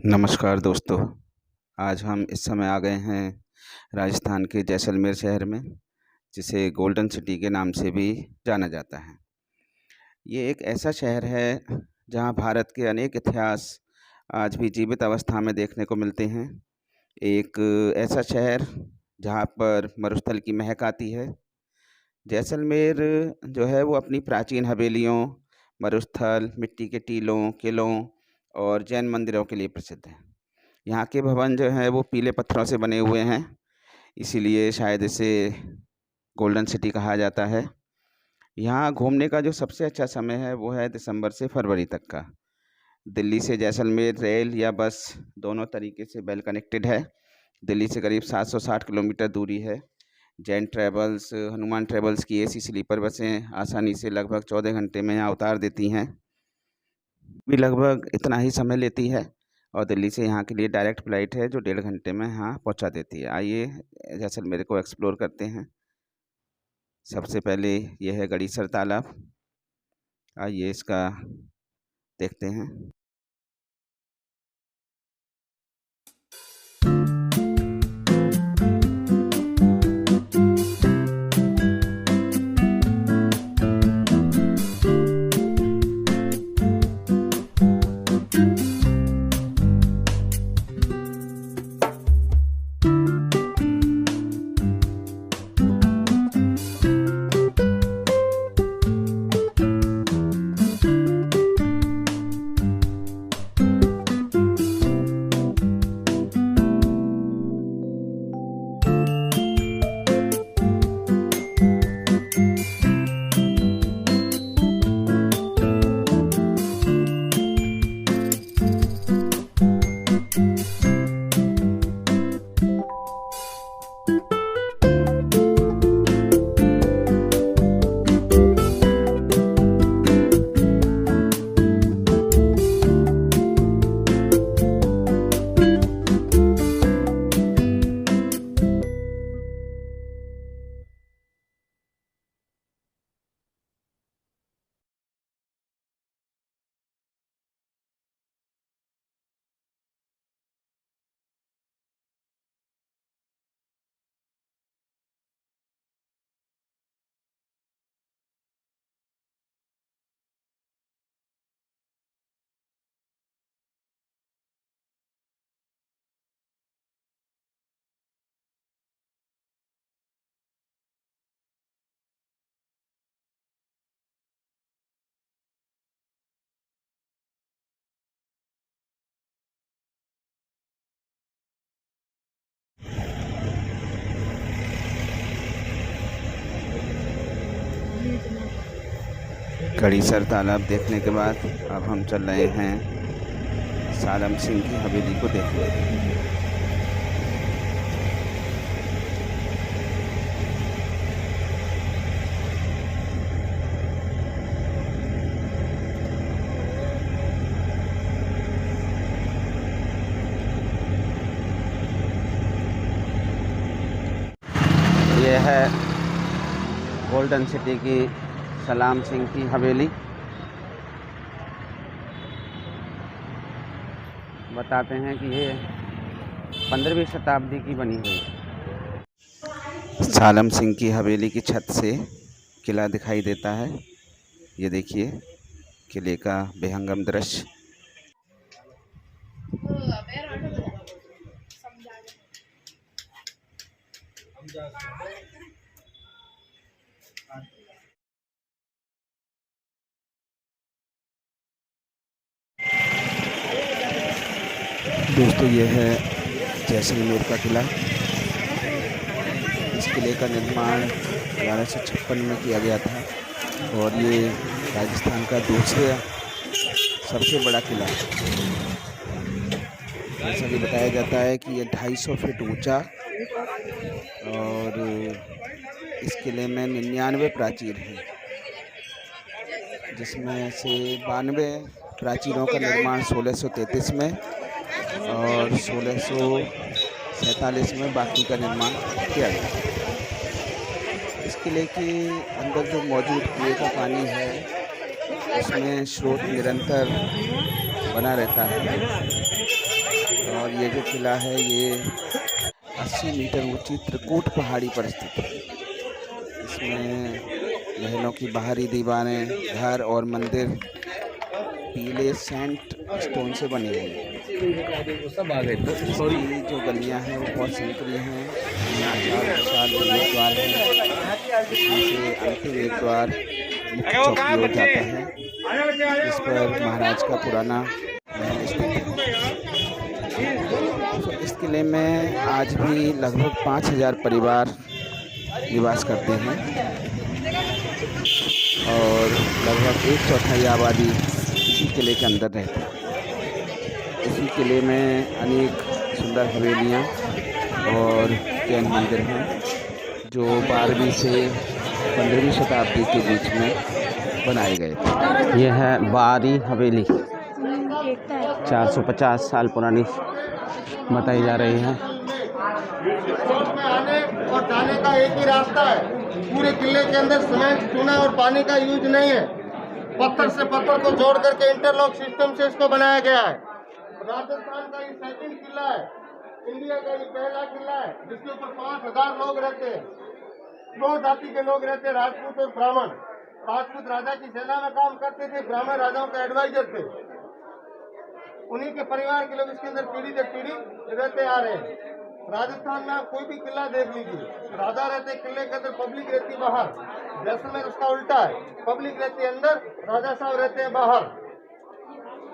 नमस्कार दोस्तों। आज हम इस समय आ गए हैं राजस्थान के जैसलमेर शहर में, जिसे गोल्डन सिटी के नाम से भी जाना जाता है। ये एक ऐसा शहर है जहां भारत के अनेक इतिहास आज भी जीवित अवस्था में देखने को मिलते हैं। एक ऐसा शहर जहां पर मरुस्थल की महक आती है। जैसलमेर जो है वो अपनी प्राचीन हवेलियों, मरुस्थल, मिट्टी के टीलों, किलों और जैन मंदिरों के लिए प्रसिद्ध है। यहाँ के भवन जो हैं वो पीले पत्थरों से बने हुए हैं, इसीलिए शायद इसे गोल्डन सिटी कहा जाता है। यहाँ घूमने का जो सबसे अच्छा समय है वो है दिसंबर से फरवरी तक का। दिल्ली से जैसलमेर रेल या बस दोनों तरीके से वेल कनेक्टेड है। दिल्ली से करीब 760 किलोमीटर दूरी है। जैन ट्रैवल्स, हनुमान ट्रैवल्स की एसी स्लीपर बसें आसानी से लगभग 14 घंटे में यहाँ उतार देती हैं। भी लगभग इतना ही समय लेती है और दिल्ली से यहाँ के लिए डायरेक्ट फ़्लाइट है जो 1.5 घंटे में यहाँ पहुँचा देती है। आइए जैसलमेर को एक्सप्लोर करते हैं। सबसे पहले ये है गड़ीसर तालाब। आइए इसका देखते हैं। गड़ीसर तालाब देखने के बाद अब हम चल रहे हैं सालम सिंह की हवेली को देखने। ये है गोल्डन सिटी की सलाम सिंह की हवेली। बताते हैं कि ये 15वीं शताब्दी की बनी हुई है। सालम सिंह की हवेली की छत से किला दिखाई देता है। ये देखिए किले का बेहंगम दृश्य। दोस्तों ये है जैसलमेर का किला। इस किले का निर्माण 1156 में किया गया था और ये राजस्थान का दूसरा सबसे बड़ा किला है। जैसा कि बताया जाता है कि ये 250 फीट ऊंचा और इस किले में 99 प्राचीर हैं, जिसमें से 92 प्राचीरों का निर्माण 1633 में और 1647 में बाकी का निर्माण किया गया। इस किले के अंदर जो मौजूद कुएं का पानी है उसमें स्रोत निरंतर बना रहता है। और ये जो किला है ये 80 मीटर ऊंची त्रिकूट पहाड़ी पर स्थित है। इसमें महलों की बाहरी दीवारें, घर और मंदिर पीले सैंड स्टोन से बने हुए हैं। इसकी जो गलियां हैं वो बहुत संकरी हैं। विशाल प्रवेश द्वार है, इसमें से अंतिम एक द्वार मुख्य चौक की ओर जाता है, जिस पर महाराज का पुराना महल स्थित है। तो इस किले में आज भी लगभग 5000 परिवार निवास करते हैं और लगभग 1/4 आबादी इसी किले के अंदर रहती है। इसी किले में अनेक सुंदर हवेलियाँ और जैन मंदिर हैं जो 12वीं से 15वीं शताब्दी के बीच में बनाए गए थे। यह है बारी हवेली, 450 साल पुरानी बताई जा रही है। आने और जाने का एक ही रास्ता है। पूरे किले के अंदर सीमेंट, चूना और पानी का यूज नहीं है। पत्थर से पत्थर को जोड़ करके इंटरलॉक सिस्टम से इसको बनाया गया है। राजस्थान का ये सेकंड किला है, इंडिया का ये पहला किला है जिसके ऊपर 5000 लोग रहते हैं। 2 जाति के लोग रहते हैं, राजपूत और ब्राह्मण। राजपूत राजा की सेना में काम करते थे, ब्राह्मण राजाओं के एडवाइजर थे। उन्हीं के परिवार के लोग इसके अंदर पीढ़ी दर पीढ़ी रहते आ रहे हैं। राजस्थान में आप कोई भी किला देख लीजिए, राजा रहते किले के अंदर, पब्लिक रहती बाहर। जैसलमेर उसका उल्टा है, पब्लिक रहती है अंदर, राजा साहब रहते हैं बाहर।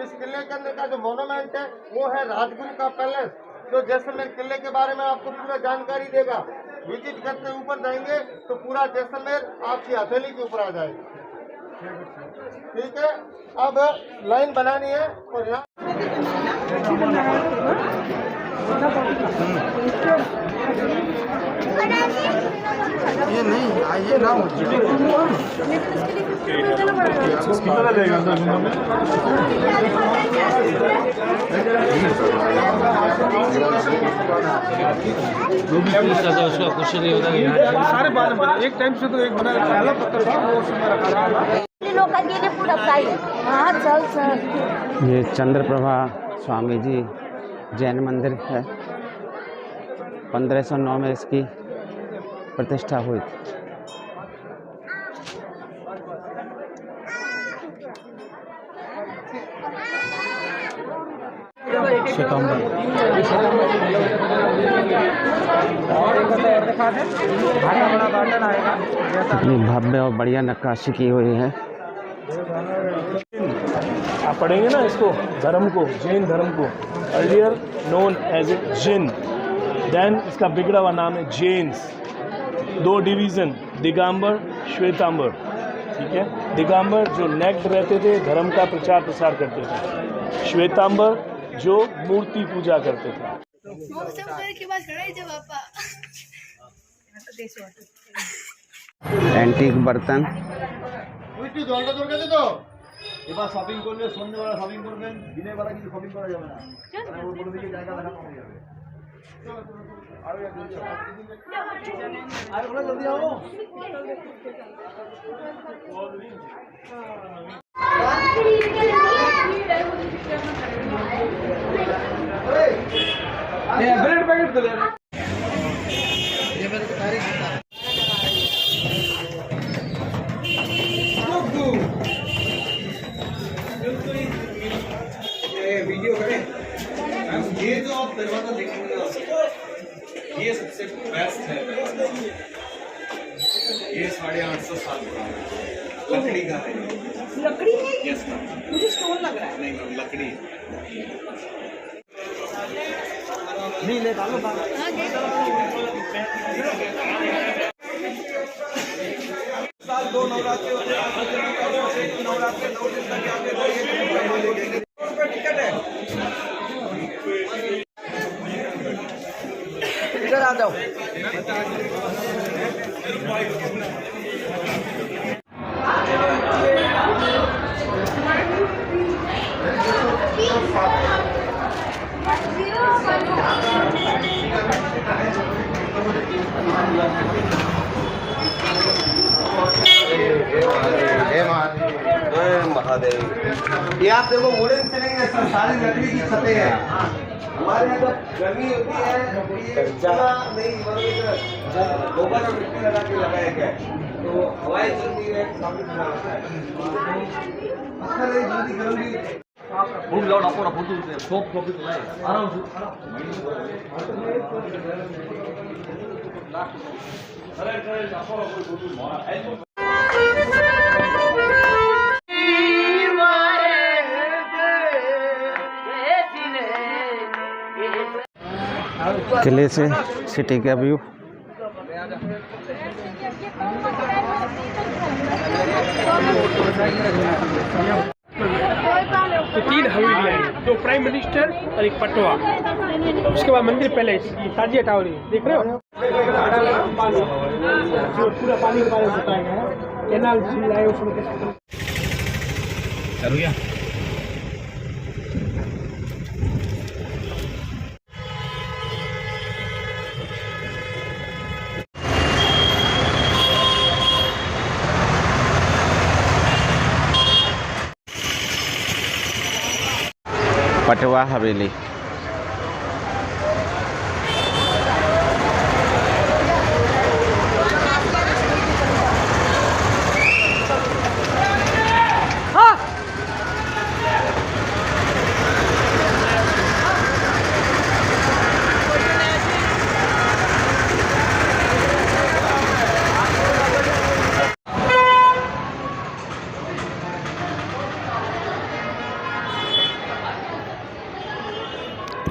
इस किले के अंदर का जो मोनूमेंट है वो है राजगुरु का पैलेस, जो जैसलमेर किले के बारे में आपको पूरा जानकारी देगा। विजिट करते ऊपर जाएंगे तो पूरा जैसलमेर आपकी हथेली के ऊपर आ जाएगा। ठीक है, अब लाइन बनानी है और यहाँ ये नहीं आइए ना उसका कुछ नहीं होता। सारे बाद में एक टाइम से तो एक बना पहला पत्थर था वो उसमें रखा था। ये चंद्रप्रभा स्वामी जी जैन मंदिर है। 1509 में इसकी प्रतिष्ठा हुई थी। इतनी भव्य और बढ़िया नक्काशी की हुई है। आप पढ़ेंगे ना इसको, धर्म को, जैन धर्म को, earlier known as a Jin, then इसका बिगड़ा हुआ नाम है जैन्स। 2 डिवीज़न, दिगंबर, श्वेतांबर। ठीक है, दिगंबर जो नेक्ड रहते थे, धर्म का प्रचार प्रसार करते थे। श्वेतांबर जो मूर्ति पूजा करते थे। एंटीक बर्तन, এবার শপিং করলে সন্ধ্যেবেলা শপিং করবেন, দিনের বেলা কিছু শপিং করা যাবে না। ওর বলে দিকে জায়গা দেখানো হয়ে যাবে। আর ওরা জলদি आओ। ये ब्रेड पैकेट दे दे। ये मेरे को तारीख बता। वीडियो करें। ये जो आप दरवाजा देखेंगे ना, ये सबसे बेस्ट है। ये 850 साल पुराना लकड़ी का है। लकड़ी है ये? मुझे स्टोन लग रहा है। नहीं मैम, लकड़ी नहीं ले डालो साल 2 नवरात्रि नवरात्रि 9 दिन तक आके टिकट है। इधर आ जाओ। ये आप देखो वुडन से नहीं है, सब सारी लकड़ी की छतें हैं। हमारे यहाँ जब गर्मी होती है ये पूरा नहीं गोबर और मिट्टी लगा के लगाया गया है, तो हवाएं चलती है, काफी ठंडा होता है। अच्छा नहीं जल्दी गर्मी भूख लाओ ना पूरा फोटो से शॉप कॉपी तो है आराम से किले से सिटी का व्यू। तो 3 हवेलियाँ हैं, 2 प्राइम मिनिस्टर और एक पटवा, उसके बाद मंदिर पैलेस, ये ताजिया टावर है, देख रहे हो? जो पूरा पानी के बारे में बताया गया है, कैनाल झील है उसमें कैसे चलो गया पटवा हवेली।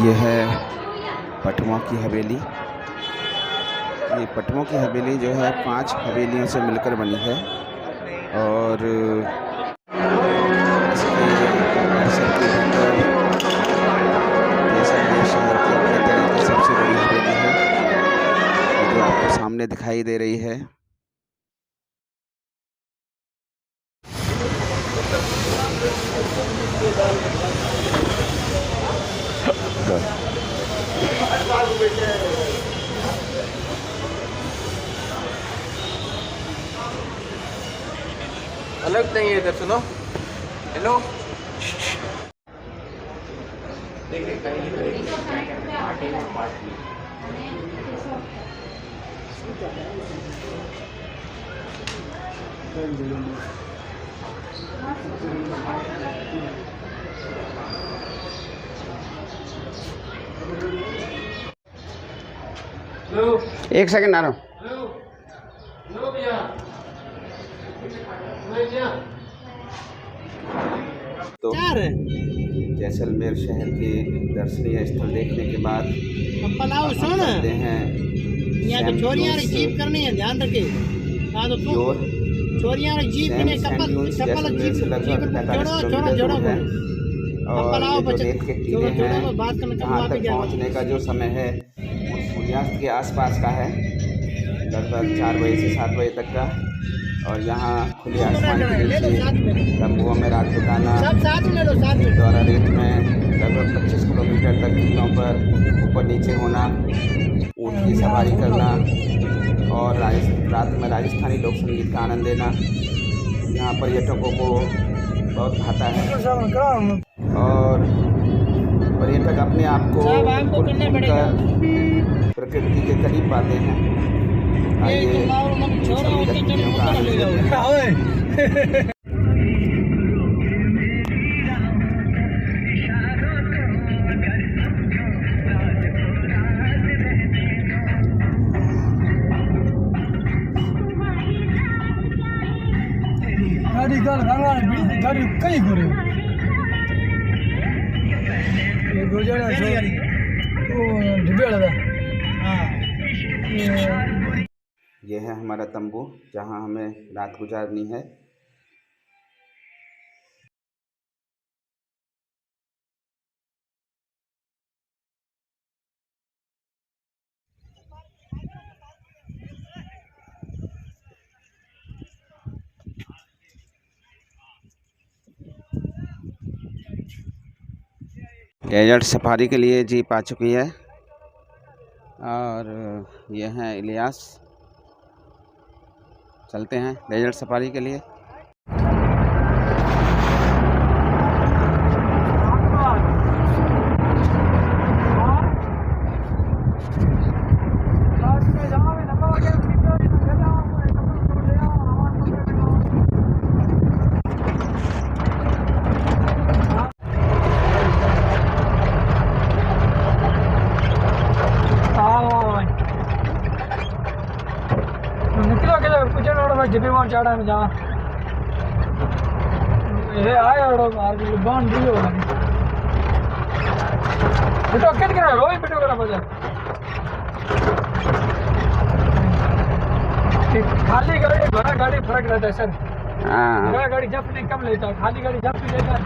ये है पटवा की हवेली। ये पटवा की हवेली जो है 5 हवेलियों से मिलकर बनी है और इसके परिसर के भीतर जैसलमेर शहर की अपने तरह की सबसे बड़ी हवेली है जो आपको सामने दिखाई दे रही है। अलग नहीं है इधर सुनो। हेलो एक सेकंड आ रहा हूँ। तो जैसलमेर शहर के दर्शनीय स्थल देखने के बाद चलते हैं छोरियां जीप करनी है, ध्यान रखे। छोरियां जीप ने कपल जीप जोड़ो है और ये जो रेत के टीले हैं वहाँ तक पहुँचने का जो समय है वो सूर्यास्त के आसपास का है, लगभग 4 बजे से 7 बजे तक का। और यहाँ खुले आसमान के नीचे तंबुओं में रात बिताना, द्वारा रेत में लगभग 25 किलोमीटर तक टीलों पर ऊपर नीचे होना, ऊँट की सवारी करना और रात में राजस्थानी लोक संगीत का आनंद लेना यहाँ पर्यटकों को बहुत भाता है। और पर्यटक अपने आप को प्रकृति के करीब पाते हैं। आइए सभी गतिविधियों का आनंद लेते हैं। गाड़ी कई घूरे ये है हमारा तंबू जहाँ हमें रात गुजारनी है। डेजर्ट सफारी के लिए जीप आ चुकी है और ये हैं इलियास। चलते हैं डेजर्ट सफारी के लिए। चाड़ा में जा ये आए और मार के बांध दियो बेटो कित करे रोई बेटो करा बजा खाली गाड़ी भरा गाड़ी फर्क रहता है सर। भरा गाड़ी जब नहीं कम लेता खाली गाड़ी जब भी लेता है।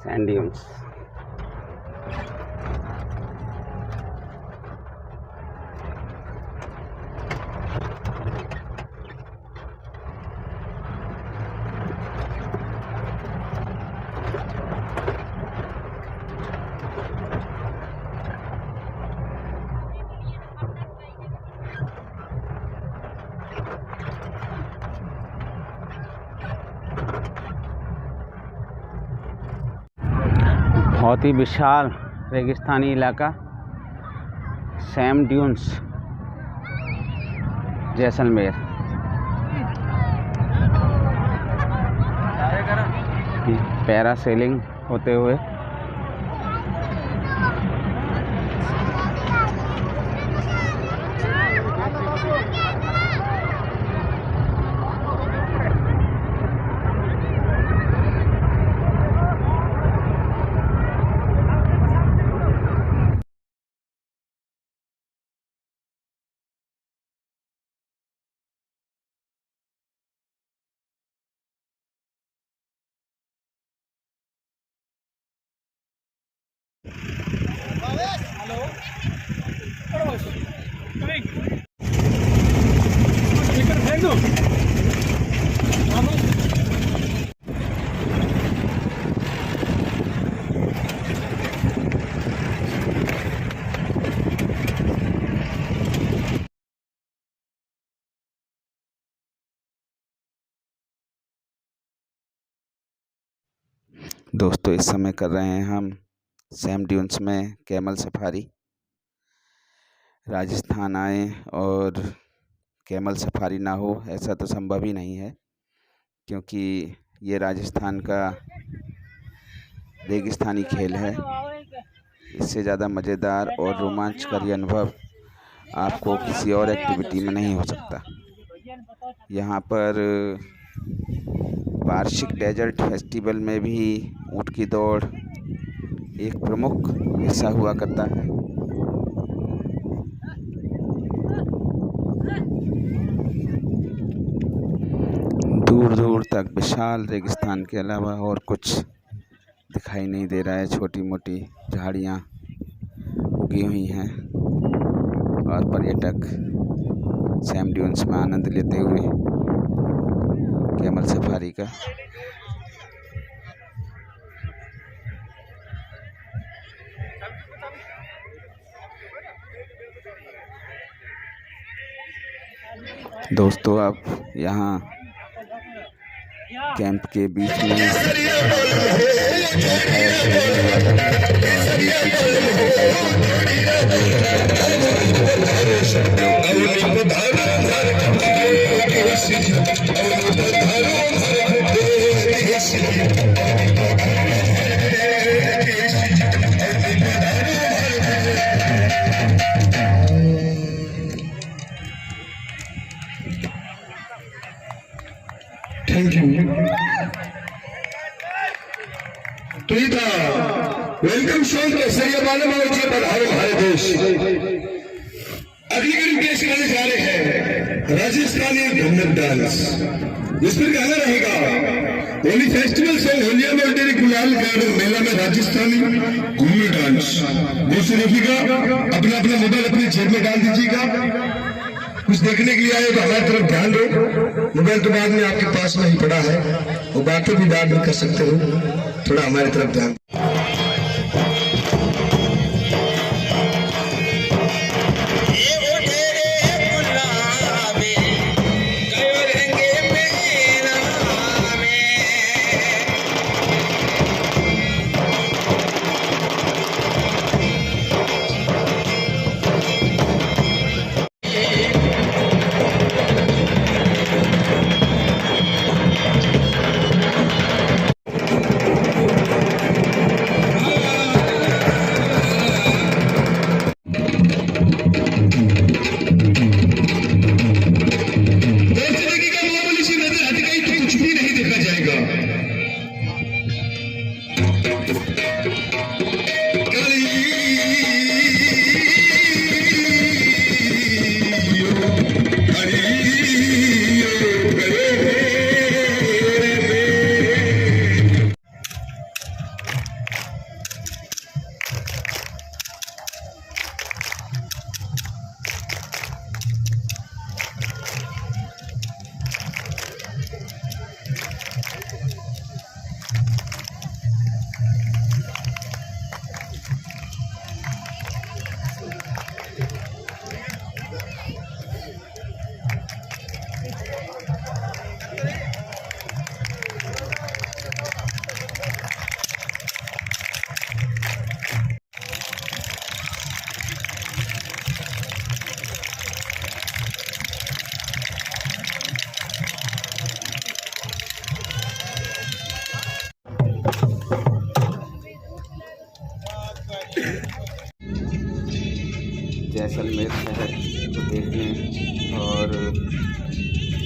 Sand dunes. बहुत ही विशाल रेगिस्तानी इलाका सैंड ड्यून्स जैसलमेर। पैरासेलिंग होते हुए दोस्तों इस समय कर रहे हैं हम सैंड ड्यून्स में कैमल सफारी। राजस्थान आए और कैमल सफारी ना हो ऐसा तो संभव ही नहीं है, क्योंकि ये राजस्थान का रेगिस्तानी खेल है। इससे ज़्यादा मज़ेदार और रोमांचकारी अनुभव आपको किसी और एक्टिविटी में नहीं हो सकता। यहाँ पर वार्षिक डेजर्ट फेस्टिवल में भी ऊँट की दौड़ एक प्रमुख हिस्सा हुआ करता है। दूर दूर तक विशाल रेगिस्तान के अलावा और कुछ दिखाई नहीं दे रहा है। छोटी मोटी झाड़ियाँ उगी हुई हैं और पर्यटक सैंड ड्यून्स में आनंद लेते हुए कैमल सफारी का दोस्तों आप यहाँ कैंप के बीच में थैंक यू। तो ये था वेलकम सॉन्ग केसरिया वाले जी पधारो हमारे देश। अगली कड़ी पेश करने जा रहे हैं राजस्थानी घूमर डांस, जिस पर गाना रहेगा होली फेस्टिवल सॉन्ग होलिया में गुलाल गार्डन मेला में राजस्थानी घूमर डांस। दोस्तों देखिएगा, अपना अपना मोबाइल अपनी जेब में डाल दीजिएगा। कुछ देखने के लिए आए तो हमारी तरफ ध्यान दो। मोबाइल तो बाद में आपके पास में ही पड़ा है, वो बातें भी बाद में कर सकते हो। थोड़ा हमारी तरफ ध्यान।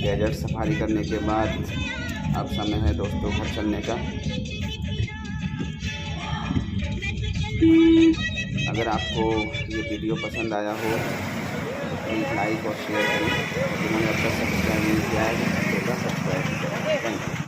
डेजर्ट सफारी करने के बाद अब समय है दोस्तों घर चलने का। अगर आपको ये वीडियो पसंद आया हो तो प्लीज़ लाइक और शेयर करें। जिन्होंने अब तक सब्सक्राइब नहीं किया है तो सब्सक्राइब करें। Thank you.